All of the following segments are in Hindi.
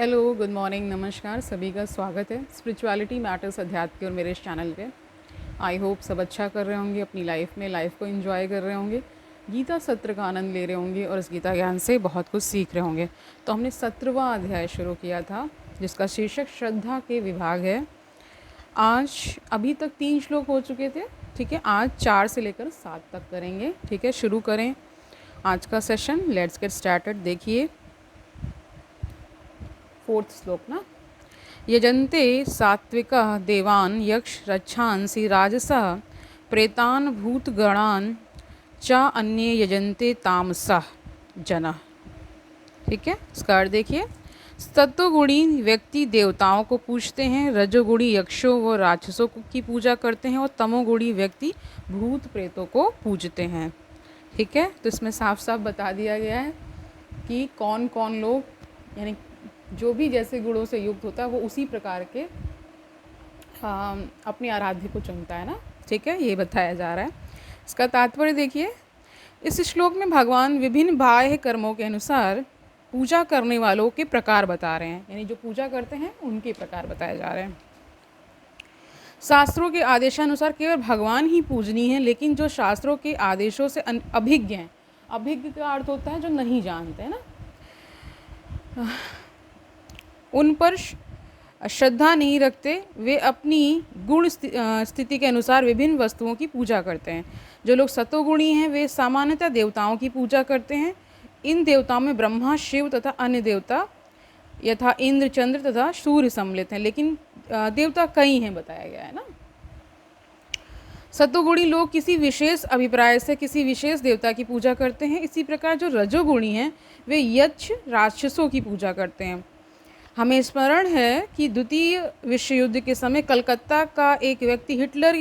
हेलो, गुड मॉर्निंग, नमस्कार। सभी का स्वागत है स्पिरिचुअलिटी मैटर्स अध्यात्म के और मेरे इस चैनल पे। आई होप सब अच्छा कर रहे होंगे अपनी लाइफ में, लाइफ को एंजॉय कर रहे होंगे, गीता सत्र का आनंद ले रहे होंगे और इस गीता ज्ञान से बहुत कुछ सीख रहे होंगे। तो हमने 17वां अध्याय शुरू किया था जिसका शीर्षक श्रद्धा के विभाग है। आज अभी तक 3 श्लोक हो चुके थे, ठीक है। आज 4 से लेकर 7 तक करेंगे, ठीक है। शुरू करें आज का सेशन। Let's get started. देखिए 4th श्लोक ना, यजन्ते सात्विका देवान् यक्ष रक्षांसि राजसः प्रेतान् भूतगणान् च अन्ये यजन्ते तामसः जनः। ठीक है, इसका अर्थ देखिए। सत्वगुणी व्यक्ति देवताओं को पूजते हैं, रजोगुणी यक्षों व राक्षसों की पूजा करते हैं और तमोगुणी व्यक्ति भूत प्रेतों को पूजते हैं। ठीक है, तो इसमें साफ साफ बता दिया गया है कि कौन कौन लोग, यानी जो भी जैसे गुणों से युक्त होता है वो उसी प्रकार के अपने आराध्य को चुनता है ना। ठीक है, ये बताया जा रहा है। इसका तात्पर्य देखिए, इस श्लोक में भगवान विभिन्न बाह्य कर्मों के अनुसार पूजा करने वालों के प्रकार बता रहे हैं, यानी जो पूजा करते हैं उनके प्रकार बताए जा रहे हैं। शास्त्रों के आदेशानुसार केवल भगवान ही पूजनीय है, लेकिन जो शास्त्रों के आदेशों से अभिज्ञ हैं, अभिज्ञ का अर्थ होता है जो नहीं जानते हैं ना, उन पर श्रद्धा नहीं रखते, वे अपनी गुण स्थिति के अनुसार विभिन्न वस्तुओं की पूजा करते हैं। जो लोग सतोगुणी हैं वे सामान्यतः देवताओं की पूजा करते हैं। इन देवताओं में ब्रह्मा, शिव तथा अन्य देवता यथा इंद्र, चंद्र तथा सूर्य सम्मिलित हैं, लेकिन देवता कई हैं बताया गया है ना। सतोगुणी लोग किसी विशेष अभिप्राय से किसी विशेष देवता की पूजा करते हैं। इसी प्रकार जो रजोगुणी हैं वे यक्ष राक्षसों की पूजा करते हैं। हमें स्मरण है कि द्वितीय विश्व युद्ध के समय कलकत्ता का एक व्यक्ति हिटलर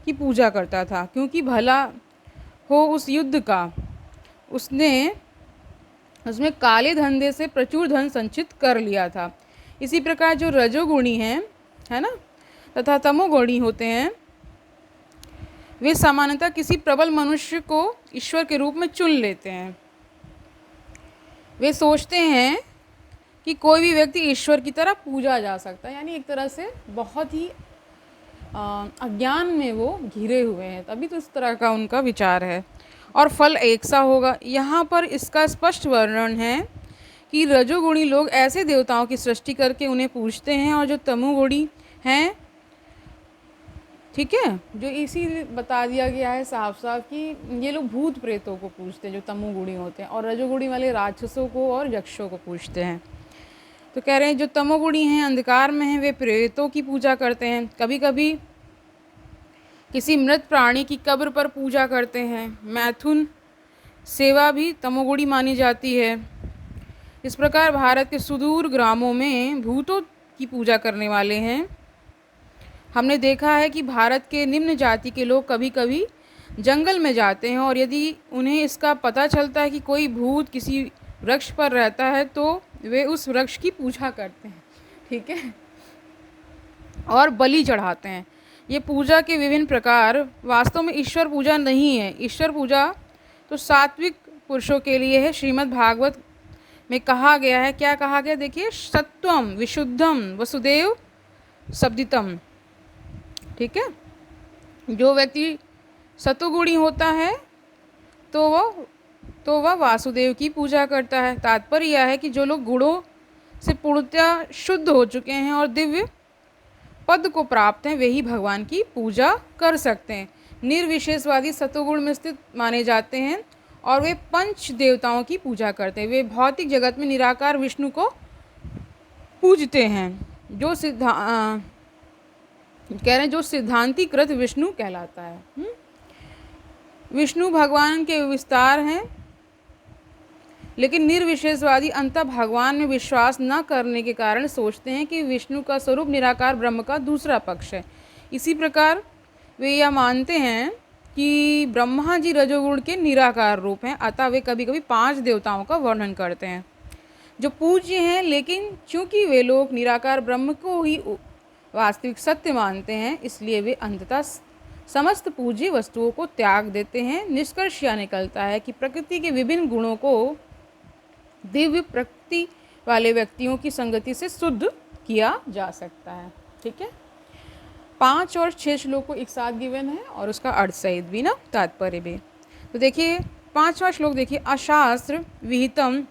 की पूजा करता था, क्योंकि भला हो उस युद्ध का उसमें काले धंधे से प्रचुर धन संचित कर लिया था। इसी प्रकार जो रजोगुणी हैं, है ना, तथा तमोगुणी होते हैं, वे सामान्यतः किसी प्रबल मनुष्य को ईश्वर के रूप में चुन लेते हैं। वे सोचते हैं कि कोई भी व्यक्ति ईश्वर की तरह पूजा जा सकता है, यानी एक तरह से बहुत ही अज्ञान में वो घिरे हुए हैं, तभी तो इस तरह का उनका विचार है। और फल एक सा होगा। यहाँ पर इसका स्पष्ट वर्णन है कि रजोगुणी लोग ऐसे देवताओं की सृष्टि करके उन्हें पूजते हैं, और जो तमोगुणी हैं, ठीक है, जो इसी बता दिया गया है साफ साफ कि ये लोग भूत प्रेतों को पूजते हैं जो तमोगुणी होते हैं, और रजोगुणी वाले राक्षसों को और यक्षों को पूजते हैं। तो कह रहे हैं जो तमोगुणी हैं, अंधकार में हैं, वे प्रेतों की पूजा करते हैं। कभी कभी किसी मृत प्राणी की कब्र पर पूजा करते हैं। मैथुन सेवा भी तमोगुणी मानी जाती है। इस प्रकार भारत के सुदूर ग्रामों में भूतों की पूजा करने वाले हैं। हमने देखा है कि भारत के निम्न जाति के लोग कभी कभी जंगल में जाते हैं, और यदि उन्हें इसका पता चलता है कि कोई भूत किसी वृक्ष पर रहता है तो वे उस वृक्ष की पूजा करते हैं, ठीक है, और बलि चढ़ाते हैं। ये पूजा के विभिन्न प्रकार वास्तव में ईश्वर पूजा नहीं है। ईश्वर पूजा तो सात्विक पुरुषों के लिए है। श्रीमद् भागवत में कहा गया है, क्या कहा गया देखिए, सत्वम विशुद्धम वसुदेव शब्दितम। ठीक है, जो व्यक्ति सतोगुणी होता है तो वह वासुदेव की पूजा करता है। तात्पर्य यह है कि जो लोग गुणों से पूर्णतः शुद्ध हो चुके हैं और दिव्य पद को प्राप्त हैं, वे ही भगवान की पूजा कर सकते हैं। निर्विशेषवादी सतोगुण में स्थित माने जाते हैं और वे पंच देवताओं की पूजा करते हैं। वे भौतिक जगत में निराकार विष्णु को पूजते हैं, जो कह रहे हैं जो सिद्धांतिकृत विष्णु कहलाता है। विष्णु भगवान के विस्तार हैं, लेकिन निर्विशेषवादी अंततः भगवान में विश्वास न करने के कारण सोचते हैं कि विष्णु का स्वरूप निराकार ब्रह्म का दूसरा पक्ष है। इसी प्रकार वे यह मानते हैं कि ब्रह्मा जी रजोगुण के निराकार रूप हैं, अतः वे कभी कभी 5 देवताओं का वर्णन करते हैं जो पूज्य हैं, लेकिन चूंकि वे लोग निराकार ब्रह्म को ही वास्तविक सत्य मानते हैं, इसलिए वे अंततः समस्त पूज्य वस्तुओं को त्याग देते हैं। निष्कर्ष यह निकलता है कि प्रकृति के विभिन्न गुणों को दिव्य प्रकृति वाले व्यक्तियों की संगति से शुद्ध किया जा सकता है। ठीक है, 5 और 6 श्लोक को एक साथ गिवन है और उसका अर्थ सहित भी ना, तात्पर्य भी। तो देखिए 5वां श्लोक देखिए, अशास्त्र विहितम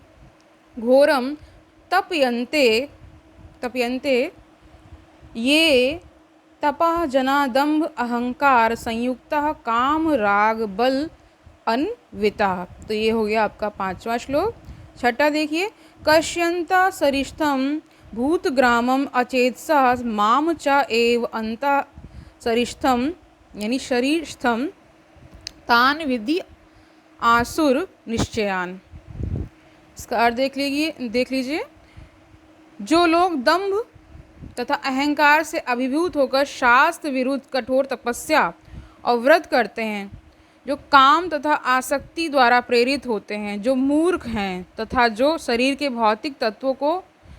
घोरम तपयन्ते तपयन्ते ये तपः जना दंभ अहंकार संयुक्तः काम राग बल अन्विता। तो ये हो गया आपका 5वां श्लोक। 6ठा देखिए, कश्यन्ता सरिष्ठम भूतग्रामम अचेतसा माम च एव अंता सरिष्ठम यानी शरीरस्थम तान विधि आसुर निश्चयान। इसका अर्थ देख लीजिए, जो लोग दंभ तथा अहंकार से अभिभूत होकर शास्त्र विरुद्ध कठोर तपस्या और व्रत करते हैं, जो काम तथा आसक्ति द्वारा प्रेरित होते हैं, जो मूर्ख हैं तथा जो शरीर के भौतिक तत्वों को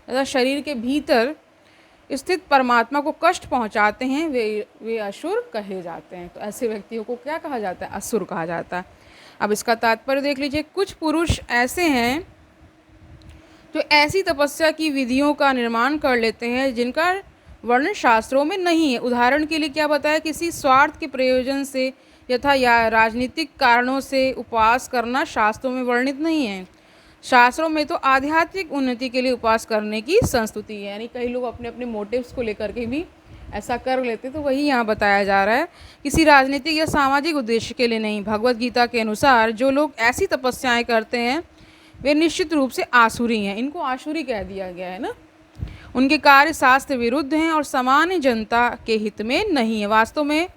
तथा शरीर के भीतर स्थित परमात्मा को कष्ट पहुंचाते हैं, वे असुर कहे जाते हैं। तो ऐसे व्यक्तियों को क्या कहा जाता है? असुर कहा जाता है। अब इसका तात्पर्य देख लीजिए, कुछ पुरुष ऐसे हैं जो ऐसी तपस्या की विधियों का निर्माण कर लेते हैं जिनका वर्णन शास्त्रों में नहीं है। उदाहरण के लिए क्या बताया, किसी स्वार्थ के प्रयोजन से यथा या राजनीतिक कारणों से उपवास करना शास्त्रों में वर्णित नहीं है। शास्त्रों में तो आध्यात्मिक उन्नति के लिए उपवास करने की संस्तुति है, यानी कई लोग अपने अपने मोटिव्स को लेकर के भी ऐसा कर लेते, तो वही यहाँ बताया जा रहा है, किसी राजनीतिक या सामाजिक उद्देश्य के लिए नहीं। भगवत गीता के अनुसार जो लोग ऐसी तपस्याएं करते हैं वे निश्चित रूप से आसुरी हैं। इनको आसुरी कह दिया गया है ना। उनके कार्य शास्त्र विरुद्ध हैं और सामान्य जनता के हित में नहीं है। वास्तव में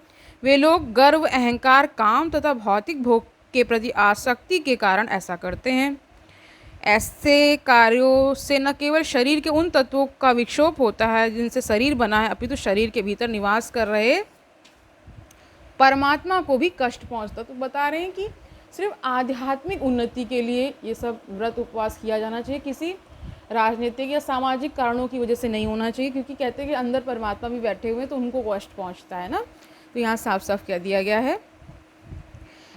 वे लोग गर्व, अहंकार, काम तथा भौतिक भोग के प्रति आसक्ति के कारण ऐसा करते हैं। ऐसे कार्यों से न केवल शरीर के उन तत्वों का विक्षोभ होता है जिनसे शरीर बना है, अपितु शरीर के भीतर निवास कर रहे परमात्मा को भी कष्ट पहुंचता। तो बता रहे हैं कि सिर्फ आध्यात्मिक उन्नति के लिए ये सब व्रत उपवास किया जाना चाहिए, किसी राजनीतिक या सामाजिक कारणों की वजह से नहीं होना चाहिए, क्योंकि कहते हैं कि अंदर परमात्मा भी बैठे हुए हैं तो उनको कष्ट पहुंचता है ना। तो यहाँ साफ साफ कह दिया गया है।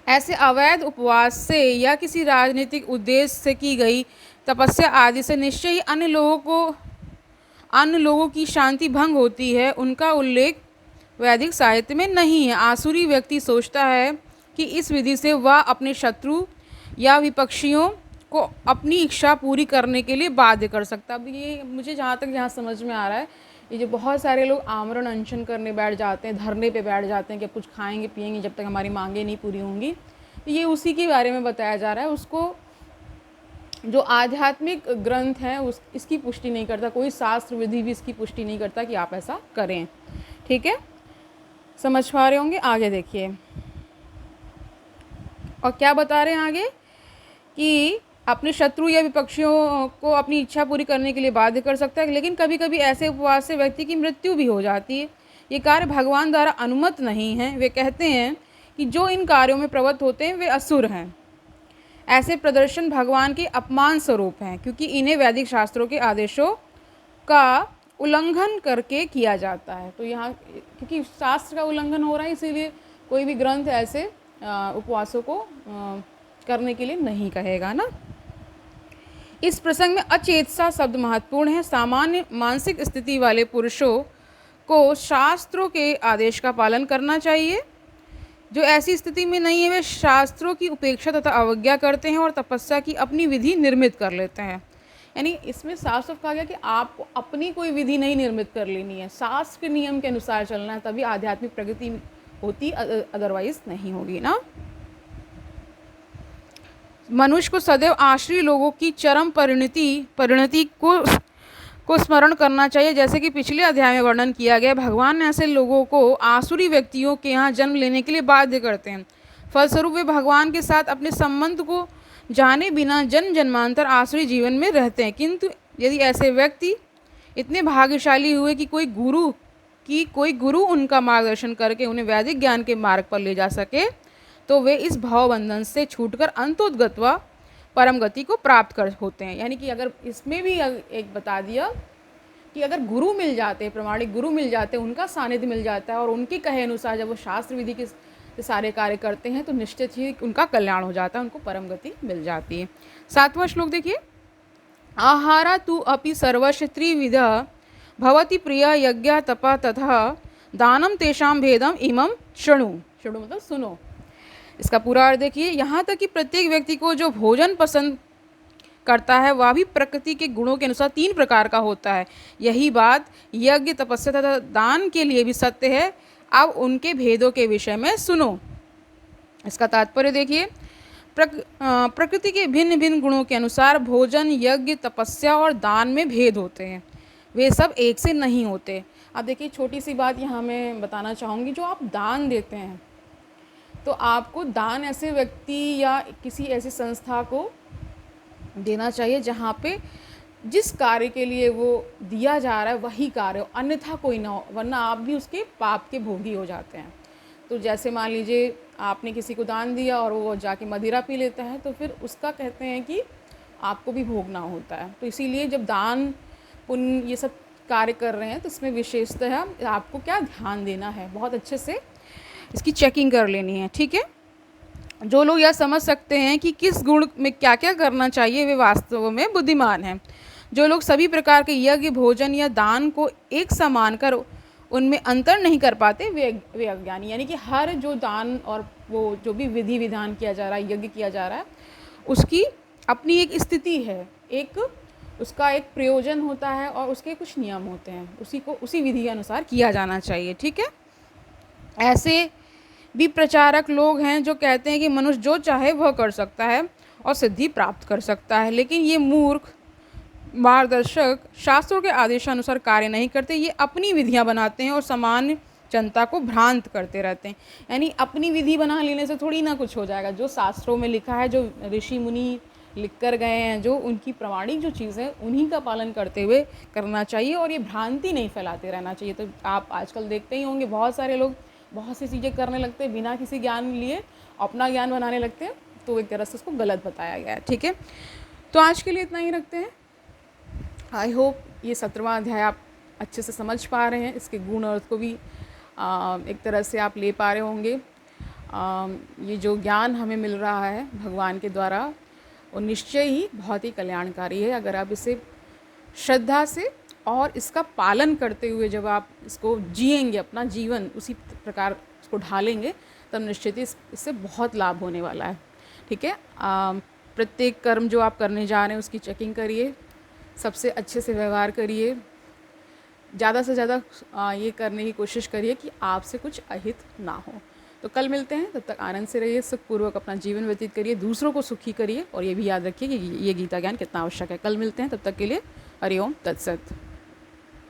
ऐसे अवैध उपवास से या किसी राजनीतिक उद्देश्य से की गई तपस्या आदि से निश्चय ही अन्य लोगों की शांति भंग होती है। उनका उल्लेख वैदिक साहित्य में नहीं है। आसुरी व्यक्ति सोचता है कि इस विधि से वह अपने शत्रु या विपक्षियों को अपनी इच्छा पूरी करने के लिए बाध्य कर सकता। अब ये मुझे जहाँ तक यहाँ समझ में आ रहा है, ये जो बहुत सारे लोग आमरण अनशन करने बैठ जाते हैं, धरने पे बैठ जाते हैं कि कुछ खाएंगे पिएंगे जब तक हमारी मांगें नहीं पूरी होंगी, तो ये उसी के बारे में बताया जा रहा है। उसको जो आध्यात्मिक ग्रंथ है इसकी पुष्टि नहीं करता, कोई शास्त्र विधि भी इसकी पुष्टि नहीं करता कि आप ऐसा करें। ठीक है, समझ पा रहे होंगे। आगे देखिए, और क्या बता रहे हैं आगे कि अपने शत्रु या विपक्षियों को अपनी इच्छा पूरी करने के लिए बाध्य कर सकता है, लेकिन कभी कभी ऐसे उपवास से व्यक्ति की मृत्यु भी हो जाती है। ये कार्य भगवान द्वारा अनुमत नहीं है। वे कहते हैं कि जो इन कार्यों में प्रवृत्त होते हैं वे असुर हैं। ऐसे प्रदर्शन भगवान के अपमान स्वरूप हैं, क्योंकि इन्हें वैदिक शास्त्रों के आदेशों का उल्लंघन करके किया जाता है। तो यहाँ क्योंकि शास्त्र का उल्लंघन हो रहा है, इसीलिए कोई भी ग्रंथ ऐसे उपवासों को करने के लिए नहीं कहेगा ना। इस प्रसंग में अचेतसा शब्द महत्वपूर्ण है। सामान्य मानसिक स्थिति वाले पुरुषों को शास्त्रों के आदेश का पालन करना चाहिए। जो ऐसी स्थिति में नहीं है वे शास्त्रों की उपेक्षा तथा अवज्ञा करते हैं और तपस्या की अपनी विधि निर्मित कर लेते हैं। यानी इसमें साफ साफ कहा गया कि आपको अपनी कोई विधि नहीं निर्मित कर लेनी है, शास्त्र के नियम के अनुसार चलना है, तभी आध्यात्मिक प्रगति होती, अदरवाइज नहीं होगी ना। मनुष्य को सदैव आश्रय लोगों की चरम परिणति को स्मरण करना चाहिए। जैसे कि पिछले अध्याय में वर्णन किया गया, भगवान ऐसे लोगों को आसुरी व्यक्तियों के यहाँ जन्म लेने के लिए बाध्य करते हैं। फलस्वरूप वे भगवान के साथ अपने संबंध को जाने बिना जन्म जन्मांतर आसुरी जीवन में रहते हैं। किंतु यदि ऐसे व्यक्ति इतने भाग्यशाली हुए कि कोई गुरु उनका मार्गदर्शन करके उन्हें वैदिक ज्ञान के मार्ग पर ले जा सके, तो वे इस भवबंधन से छूटकर अंतोद्गत्वा परम गति को प्राप्त कर होते हैं। यानी कि अगर इसमें भी एक बता दिया कि अगर गुरु मिल जाते, प्रमाणिक गुरु मिल जाते, उनका सानिध्य मिल जाता है और उनके कहे अनुसार जब वो शास्त्र विधि के सारे कार्य करते हैं तो निश्चित ही उनका कल्याण हो जाता है, उनको परम गति मिल जाती है। 7वां श्लोक देखिए, आहारा तु अपि सर्वस्य त्रिविधा भवति प्रिय यज्ञ तपा तथा दानम तेषां भेदम इमं शृणु। शृणु मतलब सुनो। इसका पूरा अर्थ देखिए, यहाँ तक कि प्रत्येक व्यक्ति को जो भोजन पसंद करता है वह भी प्रकृति के गुणों के अनुसार 3 प्रकार का होता है। यही बात यज्ञ, तपस्या तथा दान के लिए भी सत्य है। अब उनके भेदों के विषय में सुनो। इसका तात्पर्य देखिए, प्रकृति के भिन्न भिन्न गुणों के अनुसार भोजन, यज्ञ, तपस्या और दान में भेद होते हैं। वे सब एक से नहीं होते। अब देखिए, छोटी सी बात यहाँ मैं बताना चाहूँगी। जो आप दान देते हैं तो आपको दान ऐसे व्यक्ति या किसी ऐसी संस्था को देना चाहिए जहाँ पे जिस कार्य के लिए वो दिया जा रहा है वही कार्य हो, अन्यथा कोई ना हो, वरना आप भी उसके पाप के भोगी हो जाते हैं। तो जैसे मान लीजिए आपने किसी को दान दिया और वो जाके मदिरा पी लेता है, तो फिर उसका कहते हैं कि आपको भी भोगना होता है। तो इसीलिए जब दान पुण्य ये सब कार्य कर रहे हैं तो इसमें विशेषतः आपको क्या ध्यान देना है, बहुत अच्छे से इसकी चेकिंग कर लेनी है, ठीक है। जो लोग यह समझ सकते हैं कि किस गुण में क्या क्या करना चाहिए वे वास्तव में बुद्धिमान हैं। जो लोग सभी प्रकार के यज्ञ, भोजन या दान को एक समान कर उनमें अंतर नहीं कर पाते वे अज्ञानी। यानी कि हर जो दान और वो जो भी विधि विधान किया जा रहा है, यज्ञ किया जा रहा है, उसकी अपनी एक स्थिति है, एक उसका एक प्रयोजन होता है और उसके कुछ नियम होते हैं। उसी को उसी विधि के अनुसार किया जाना चाहिए, ठीक है। ऐसे भी प्रचारक लोग हैं जो कहते हैं कि मनुष्य जो चाहे वह कर सकता है और सिद्धि प्राप्त कर सकता है, लेकिन ये मूर्ख मार्गदर्शक शास्त्रों के आदेशानुसार कार्य नहीं करते। ये अपनी विधियां बनाते हैं और सामान्य जनता को भ्रांत करते रहते हैं। यानी अपनी विधि बना लेने से थोड़ी ना कुछ हो जाएगा। जो शास्त्रों में लिखा है, जो ऋषि मुनि लिख कर गए हैं, जो उनकी प्रमाणिक जो चीज़ें उन्हीं का पालन करते हुए करना चाहिए और ये भ्रांति नहीं फैलाते रहना चाहिए। तो आप आजकल देखते ही होंगे बहुत सारे लोग बहुत सी चीज़ें करने लगते हैं बिना किसी ज्ञान लिए, अपना ज्ञान बनाने लगते हैं, तो एक तरह से उसको गलत बताया गया है, ठीक है। तो आज के लिए इतना ही रखते हैं। आई होप ये 17वां अध्याय आप अच्छे से समझ पा रहे हैं, इसके गुण अर्थ को भी एक तरह से आप ले पा रहे होंगे। ये जो ज्ञान हमें मिल रहा है भगवान के द्वारा वो निश्चय ही बहुत ही कल्याणकारी है। अगर आप इसे श्रद्धा से और इसका पालन करते हुए जब आप इसको जिएंगे, अपना जीवन उसी प्रकार इसको ढालेंगे, तब निश्चित ही इससे बहुत लाभ होने वाला है, ठीक है। प्रत्येक कर्म जो आप करने जा रहे हैं उसकी चेकिंग करिए, सबसे अच्छे से व्यवहार करिए, ज़्यादा से ज़्यादा ये करने की कोशिश करिए कि आपसे कुछ अहित ना हो। तो कल मिलते हैं, तब तक आनंद से रहिए, सुखपूर्वक अपना जीवन व्यतीत करिए, दूसरों को सुखी करिए और ये भी याद रखिए कि ये गीता ज्ञान कितना आवश्यक है। कल मिलते हैं, तब तक के लिए हरि ओम तत्सत।